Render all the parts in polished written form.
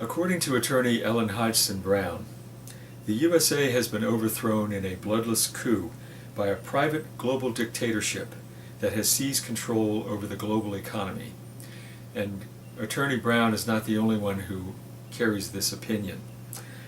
According to attorney Ellen Hodgson Brown, the USA has been overthrown in a bloodless coup by a private global dictatorship that has seized control over the global economy. And attorney Brown is not the only one who carries this opinion.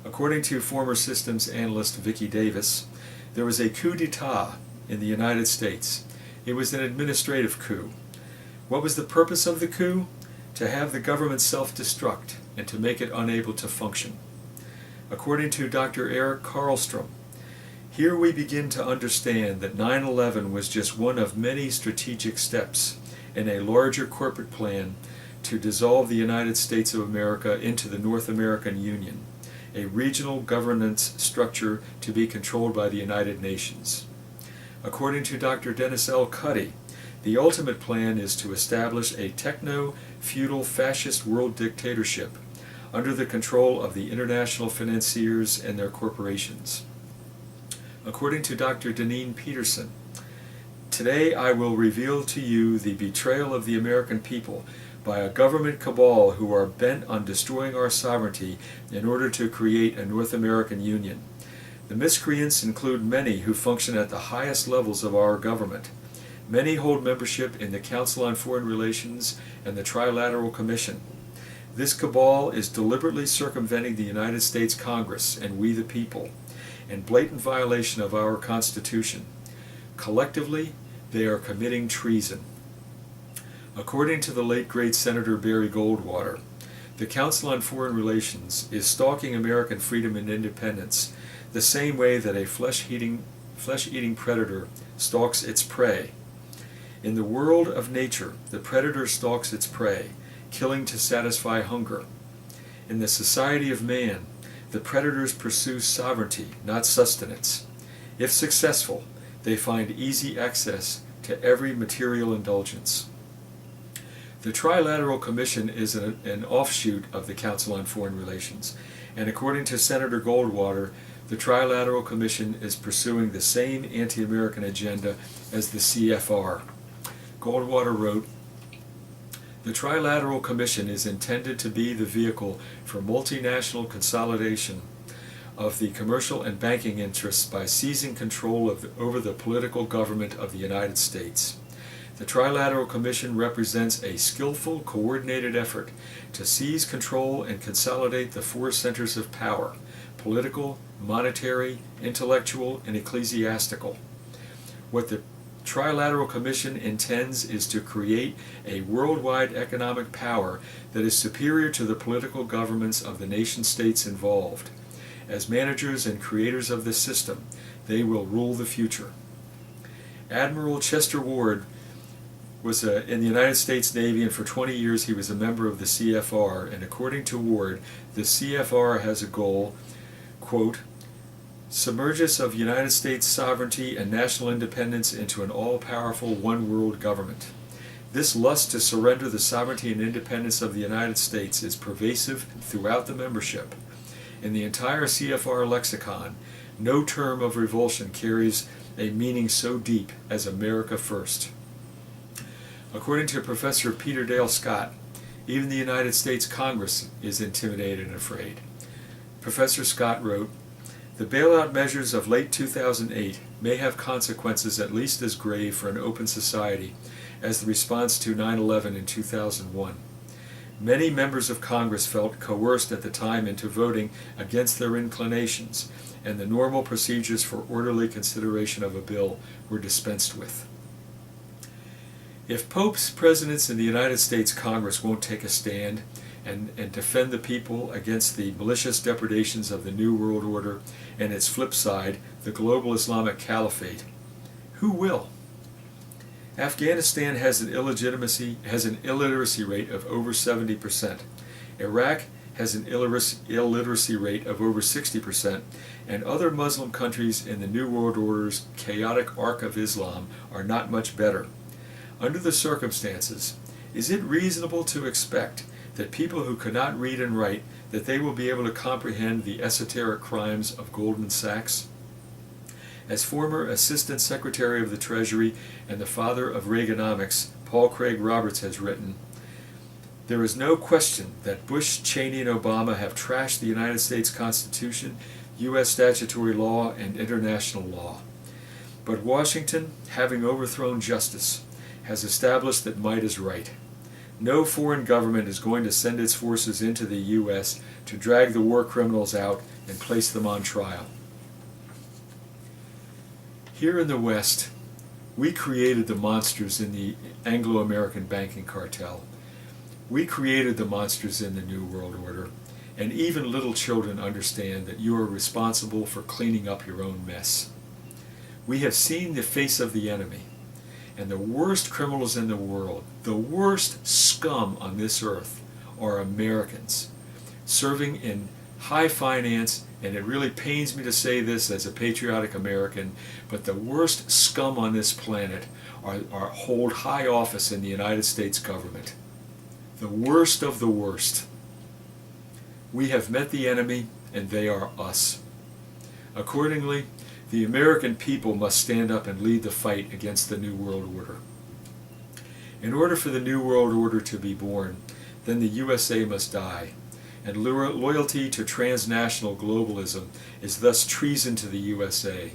According to former systems analyst Vicki Davis, there was a coup d'etat in the United States. It was an administrative coup. What was the purpose of the coup? To have the government self-destruct and to make it unable to function. According to Dr. Eric Karlstrom, here we begin to understand that 9/11 was just one of many strategic steps in a larger corporate plan to dissolve the United States of America into the North American Union, a regional governance structure to be controlled by the United Nations. According to Dr. Dennis L. Cuddy, the ultimate plan is to establish a techno-feudal fascist world dictatorship under the control of the international financiers and their corporations. According to Dr. Deneen Peterson, today I will reveal to you the betrayal of the American people by a government cabal who are bent on destroying our sovereignty in order to create a North American Union. The miscreants include many who function at the highest levels of our government. Many hold membership in the Council on Foreign Relations and the Trilateral Commission. This cabal is deliberately circumventing the United States Congress and we the people, in blatant violation of our Constitution. Collectively, they are committing treason. According to the late great Senator Barry Goldwater, the Council on Foreign Relations is stalking American freedom and independence the same way that a flesh-eating predator stalks its prey. In the world of nature, the predator stalks its prey, killing to satisfy hunger. In the society of man, the predators pursue sovereignty, not sustenance. If successful, they find easy access to every material indulgence. The Trilateral Commission is an offshoot of the Council on Foreign Relations, and according to Senator Goldwater, the Trilateral Commission is pursuing the same anti-American agenda as the CFR. Goldwater wrote, "The Trilateral Commission is intended to be the vehicle for multinational consolidation of the commercial and banking interests by seizing control over the political government of the United States. The Trilateral Commission represents a skillful, coordinated effort to seize control and consolidate the four centers of power: political, monetary, intellectual, and ecclesiastical. What the Trilateral Commission intends is to create a worldwide economic power that is superior to the political governments of the nation-states involved. As managers and creators of this system, they will rule the future." Admiral Chester Ward was in the United States Navy, and for 20 years he was a member of the CFR, and according to Ward, the CFR has a goal, quote, "submergence of United States sovereignty and national independence into an all-powerful one-world government. This lust to surrender the sovereignty and independence of the United States is pervasive throughout the membership. In the entire CFR lexicon, no term of revulsion carries a meaning so deep as America First." According to Professor Peter Dale Scott, even the United States Congress is intimidated and afraid. Professor Scott wrote, "The bailout measures of late 2008 may have consequences at least as grave for an open society as the response to 9/11 in 2001. Many members of Congress felt coerced at the time into voting against their inclinations, and the normal procedures for orderly consideration of a bill were dispensed with. If popes, presidents, and the United States Congress won't take a stand and defend the people against the malicious depredations of the New World Order and its flip side, the global Islamic Caliphate, who will? Afghanistan has an illiteracy rate of over 70%. Iraq has an illiteracy rate of over 60%, and other Muslim countries in the New World Order's chaotic arc of Islam are not much better. Under the circumstances, is it reasonable to expect that people who cannot read and write, that they will be able to comprehend the esoteric crimes of Goldman Sachs? As former Assistant Secretary of the Treasury and the father of Reaganomics, Paul Craig Roberts has written, There is no question that Bush, Cheney, and Obama have trashed the United States Constitution, U.S. statutory law, and international law. But Washington, having overthrown justice, has established that might is right. No foreign government is going to send its forces into the U.S. to drag the war criminals out and place them on trial. Here in the West, we created the monsters in the Anglo-American banking cartel. We created the monsters in the New World Order, and even little children understand that you are responsible for cleaning up your own mess. We have seen the face of the enemy, and the worst criminals in the world, the worst scum on this earth, are Americans, serving in high finance, and it really pains me to say this as a patriotic American, but the worst scum on this planet hold high office in the United States government. The worst of the worst. We have met the enemy, and they are us. Accordingly, the American people must stand up and lead the fight against the New World Order. In order for the New World Order to be born, then the USA must die, and loyalty to transnational globalism is thus treason to the USA.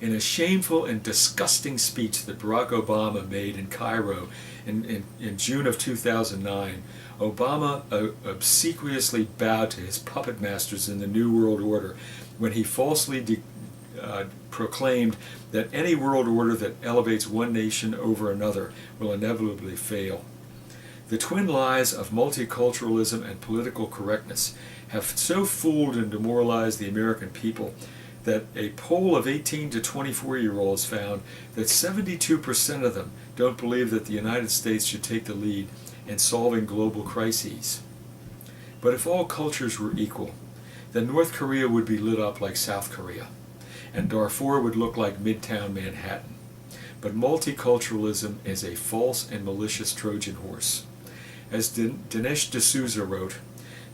In a shameful and disgusting speech that Barack Obama made in Cairo in June of 2009, Obama obsequiously bowed to his puppet masters in the New World Order when he falsely proclaimed that any world order that elevates one nation over another will inevitably fail. The twin lies of multiculturalism and political correctness have so fooled and demoralized the American people that a poll of 18 to 24-year-olds found that 72% of them don't believe that the United States should take the lead in solving global crises. But if all cultures were equal, then North Korea would be lit up like South Korea, and Darfur would look like Midtown Manhattan. But multiculturalism is a false and malicious Trojan horse. As Dinesh D'Souza wrote,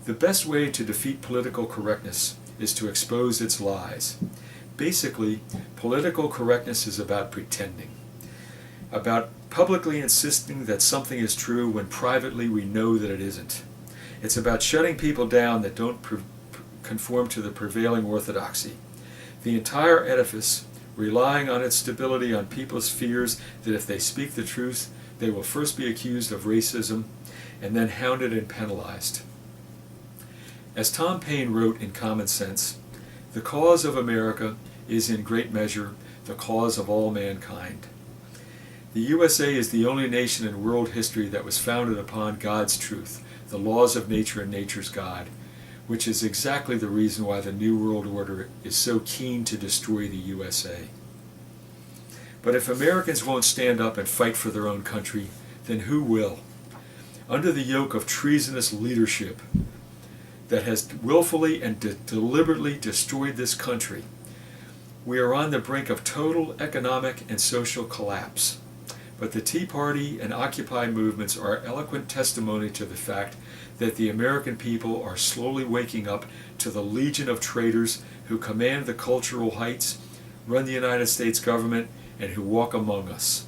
the best way to defeat political correctness is to expose its lies. Basically, political correctness is about pretending, about publicly insisting that something is true when privately we know that it isn't. It's about shutting people down that don't conform to the prevailing orthodoxy. The entire edifice, relying on its stability on people's fears that if they speak the truth, they will first be accused of racism and then hounded and penalized. As Tom Paine wrote in Common Sense, the cause of America is in great measure the cause of all mankind. The USA is the only nation in world history that was founded upon God's truth, the laws of nature and nature's God, which is exactly the reason why the New World Order is so keen to destroy the USA. But if Americans won't stand up and fight for their own country, then who will? Under the yoke of treasonous leadership that has willfully and deliberately destroyed this country, we are on the brink of total economic and social collapse. But the Tea Party and Occupy movements are eloquent testimony to the fact that the American people are slowly waking up to the legion of traitors who command the cultural heights, run the United States government, and who walk among us.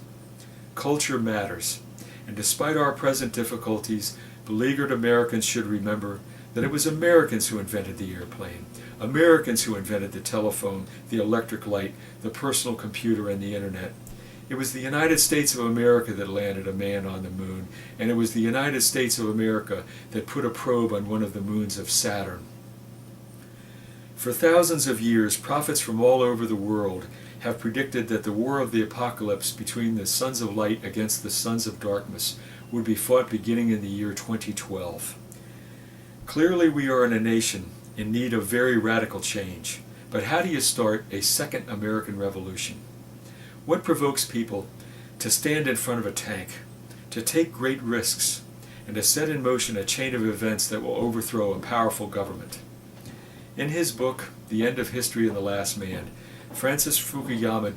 Culture matters, and despite our present difficulties, beleaguered Americans should remember that it was Americans who invented the airplane, Americans who invented the telephone, the electric light, the personal computer, and the internet. It was the United States of America that landed a man on the moon, and it was the United States of America that put a probe on one of the moons of Saturn. For thousands of years, prophets from all over the world have predicted that the war of the apocalypse between the sons of light against the sons of darkness would be fought beginning in the year 2012. Clearly we are in a nation in need of very radical change, but how do you start a second American Revolution? What provokes people to stand in front of a tank, to take great risks, and to set in motion a chain of events that will overthrow a powerful government? In his book, The End of History and the Last Man, Francis Fukuyama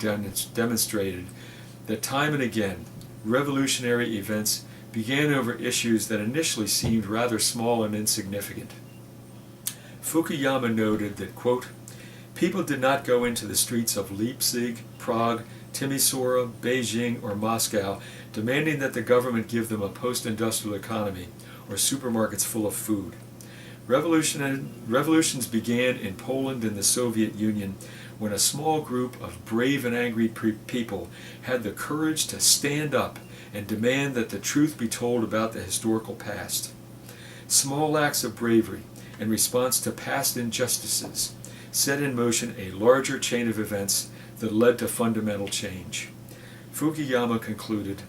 demonstrated that time and again, revolutionary events began over issues that initially seemed rather small and insignificant. Fukuyama noted that, quote, people did not go into the streets of Leipzig, Prague, Timisoara, Beijing, or Moscow, demanding that the government give them a post-industrial economy or supermarkets full of food. Revolutions began in Poland and the Soviet Union when a small group of brave and angry people had the courage to stand up and demand that the truth be told about the historical past. Small acts of bravery in response to past injustices set in motion a larger chain of events that led to fundamental change. Fukuyama concluded,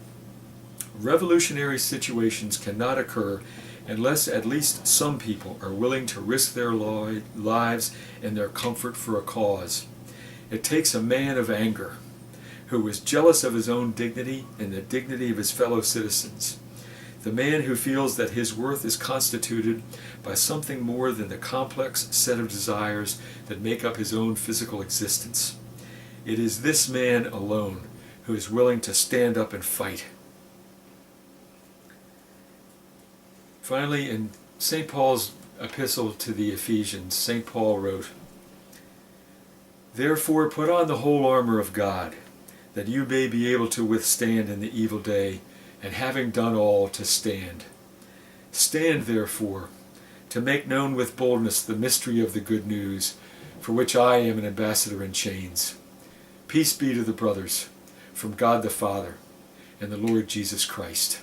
"Revolutionary situations cannot occur unless at least some people are willing to risk their lives and their comfort for a cause. It takes a man of anger, who is jealous of his own dignity and the dignity of his fellow citizens, the man who feels that his worth is constituted by something more than the complex set of desires that make up his own physical existence. It is this man alone who is willing to stand up and fight." Finally, in St. Paul's epistle to the Ephesians, St. Paul wrote, "Therefore put on the whole armor of God, that you may be able to withstand in the evil day, and having done all, to stand. Stand therefore, to make known with boldness the mystery of the good news, for which I am an ambassador in chains. Peace be to the brothers, from God the Father and the Lord Jesus Christ."